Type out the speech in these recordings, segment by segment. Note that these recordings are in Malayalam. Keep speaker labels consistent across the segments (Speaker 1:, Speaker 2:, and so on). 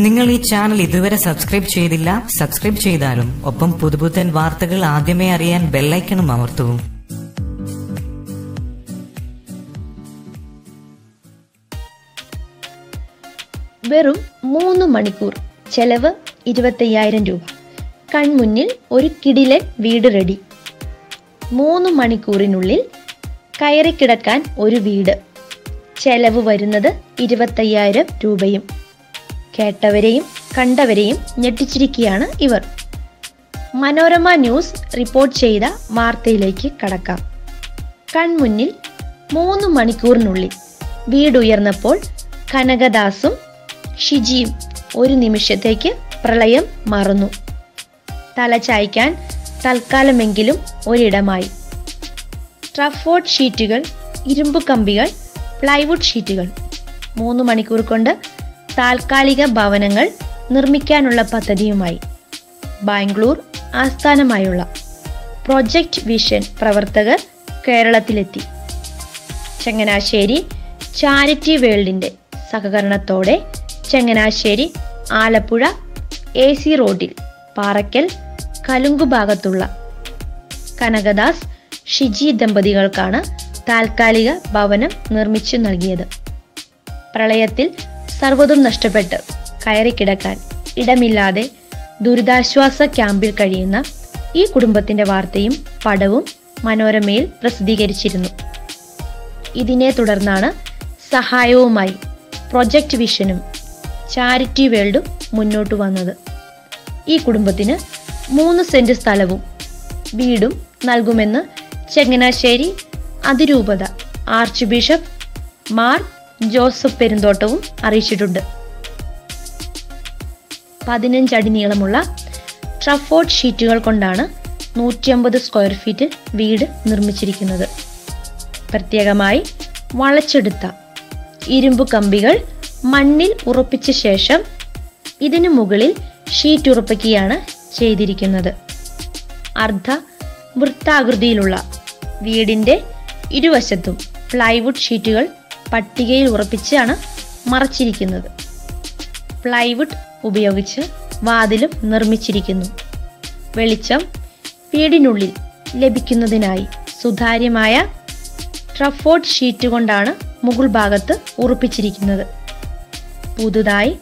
Speaker 1: നിങ്ങൾ ഈ ചാനൽ ഇതുവരെ സബ്സ്ക്രൈബ് ചെയ്തില്ല, സബ്സ്ക്രൈബ് ചെയ്താലും ഒപ്പം പുതുപുത്തൻ വാർത്തകൾ ആദ്യമേ അറിയാൻ ബെല്ലൈക്കണും അമർത്തൂ.
Speaker 2: വെറും 3 മണിക്കൂർ, ചെലവ് 25,000 രൂപ. കൺമുന്നിൽ ഒരു കിടിലൻ വീട് റെഡി. 3 മണിക്കൂറിനുള്ളിൽ കയറിക്കിടക്കാൻ ഒരു വീട്. ചെലവ് വരുന്നത് 25,000 രൂപയും. കേട്ടവരെയും കണ്ടവരെയും ഞെട്ടിച്ചിരിക്കുകയാണ് ഇവർ. മനോരമ ന്യൂസ് റിപ്പോർട്ട് ചെയ്ത വാർത്തയിലേക്ക് കടക്കാം. കൺമുന്നിൽ 3 മണിക്കൂറിനുള്ളിൽ വീടുയർന്നപ്പോൾ കനകദാസും ഷിജിയും ഒരു നിമിഷത്തേക്ക് പ്രളയം മറന്നു. തലചായ്ക്കാൻ തൽക്കാലമെങ്കിലും ഒരിടമായി. ട്രഫോർഡ് ഷീറ്റുകൾ, ഇരുമ്പ് കമ്പികൾ, പ്ലൈവുഡ് ഷീറ്റുകൾ. 3 മണിക്കൂർ കൊണ്ട് താൽക്കാലിക ഭവനങ്ങൾ നിർമ്മിക്കാനുള്ള പദ്ധതിയുമായി ബാംഗ്ലൂർ ആസ്ഥാനമായുള്ള പ്രൊജക്റ്റ് വിഷൻ പ്രവർത്തകർ കേരളത്തിലെത്തി. ചങ്ങനാശ്ശേരി ചാരിറ്റി വേൾഡിന്റെ സഹകരണത്തോടെ ചങ്ങനാശ്ശേരി ആലപ്പുഴ AC റോഡിൽ പാറയ്ക്കൽ കലുങ്കു ഭാഗത്തുള്ള കനകദാസ് ഷിജി ദമ്പതികൾക്കാണ് താൽക്കാലിക ഭവനം നിർമ്മിച്ചു നൽകിയത്. പ്രളയത്തിൽ സർവ്വതും നഷ്ടപ്പെട്ട് കയറിക്കിടക്കാൻ ഇടമില്ലാതെ ദുരിതാശ്വാസ ക്യാമ്പിൽ കഴിയുന്ന ഈ കുടുംബത്തിന്റെ വാർത്തയും പടവും മനോരമയിൽ പ്രസിദ്ധീകരിച്ചിരുന്നു. ഇതിനെ തുടർന്നാണ് സഹായവുമായി പ്രൊജക്റ്റ് വിഷനും ചാരിറ്റി വേൾഡും മുന്നോട്ട് വന്നത്. ഈ കുടുംബത്തിന് 3 സെന്റ് സ്ഥലവും വീടും നൽകുമെന്ന് ചങ്ങനാശ്ശേരി അതിരൂപത ആർച്ച് ബിഷപ്പ് മാർ ജോസഫ് പെരുന്തോട്ടവും അറിയിച്ചിട്ടുണ്ട്. 15 അടി നീളമുള്ള ട്രഫോർഡ് ഷീറ്റുകൾ കൊണ്ടാണ് 150 സ്ക്വയർ ഫീറ്റിൽ വീട് നിർമ്മിച്ചിരിക്കുന്നത്. പ്രത്യേകമായി വളച്ചെടുത്ത ഇരുമ്പ് കമ്പികൾ മണ്ണിൽ ഉറപ്പിച്ച ശേഷം ഇതിനു മുകളിൽ ഷീറ്റ് ഉറപ്പിക്കുകയാണ് ചെയ്തിരിക്കുന്നത്. അർദ്ധ വൃത്താകൃതിയിലുള്ള വീടിന്റെ ഇരുവശത്തും പ്ലൈവുഡ് ഷീറ്റുകൾ പട്ടികയിൽ ഉറപ്പിച്ചാണ് മറച്ചിരിക്കുന്നത്. പ്ലൈവുഡ് ഉപയോഗിച്ച് വാതിലും നിർമ്മിച്ചിരിക്കുന്നു. വെളിച്ചം വീടിനുള്ളിൽ ലഭിക്കുന്നതിനായി സുതാര്യമായ ട്രഫോർഡ് ഷീറ്റ് കൊണ്ടാണ് മുകൾ ഭാഗത്ത് ഉറപ്പിച്ചിരിക്കുന്നത്. പുതുതായി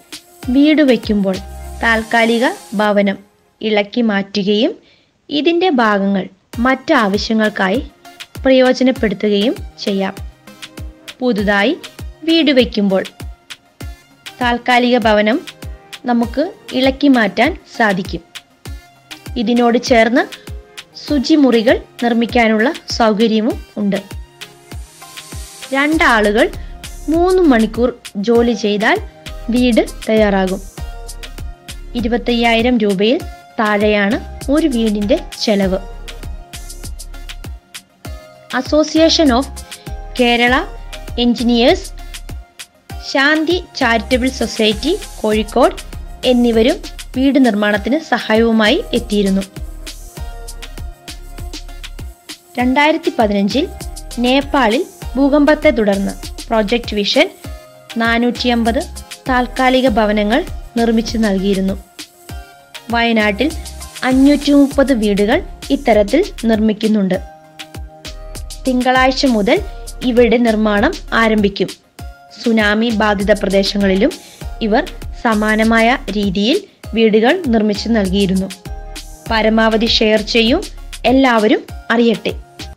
Speaker 2: വീട് വയ്ക്കുമ്പോൾ താൽക്കാലിക ഭവനം ഇളക്കി മാറ്റുകയും ഇതിന്റെ ഭാഗങ്ങൾ മറ്റ് ആവശ്യങ്ങൾക്കായി പ്രയോജനപ്പെടുത്തുകയും ചെയ്യാം. പുതുതായി വീട് വയ്ക്കുമ്പോൾ താൽക്കാലിക ഭവനം നമുക്ക് ഇളക്കി മാറ്റാൻ സാധിക്കും. ഇതിനോട് ചേർന്ന് ശുചിമുറികൾ നിർമ്മിക്കാനുള്ള സൗകര്യവും ഉണ്ട്. 2 ആളുകൾ 3 മണിക്കൂർ ജോലി ചെയ്താൽ വീട് തയ്യാറാകും. 25,000 രൂപയിൽ താഴെയാണ് ഒരു വീടിന്റെ ചെലവ്. Association of Kerala engineers, Shanthi charitable society Kozhikode എന്നിവരും വീട് നിർമ്മാണത്തിന് സഹായവുമായി എത്തിയിരുന്നു. 2015 നേപ്പാളിൽ ഭൂകമ്പത്തെ തുടർന്ന് പ്രൊജക്റ്റ് വിഷൻ 450 താൽക്കാലിക ഭവനങ്ങൾ നിർമ്മിച്ചു നൽകിയിരുന്നു. വയനാട്ടിൽ 530 വീടുകൾ ഇത്തരത്തിൽ നിർമ്മിക്കുന്നുണ്ട്. തിങ്കളാഴ്ച മുതൽ ഇവിടെ നിർമ്മാണം ആരംഭിക്കും. സുനാമി ബാധിത പ്രദേശങ്ങളിലും ഇവർ സമാനമായ രീതിയിൽ വീടുകൾ നിർമ്മിച്ചു നൽകിയിരുന്നു. പരമാവധി ഷെയർ ചെയ്യും, എല്ലാവരും അറിയട്ടെ.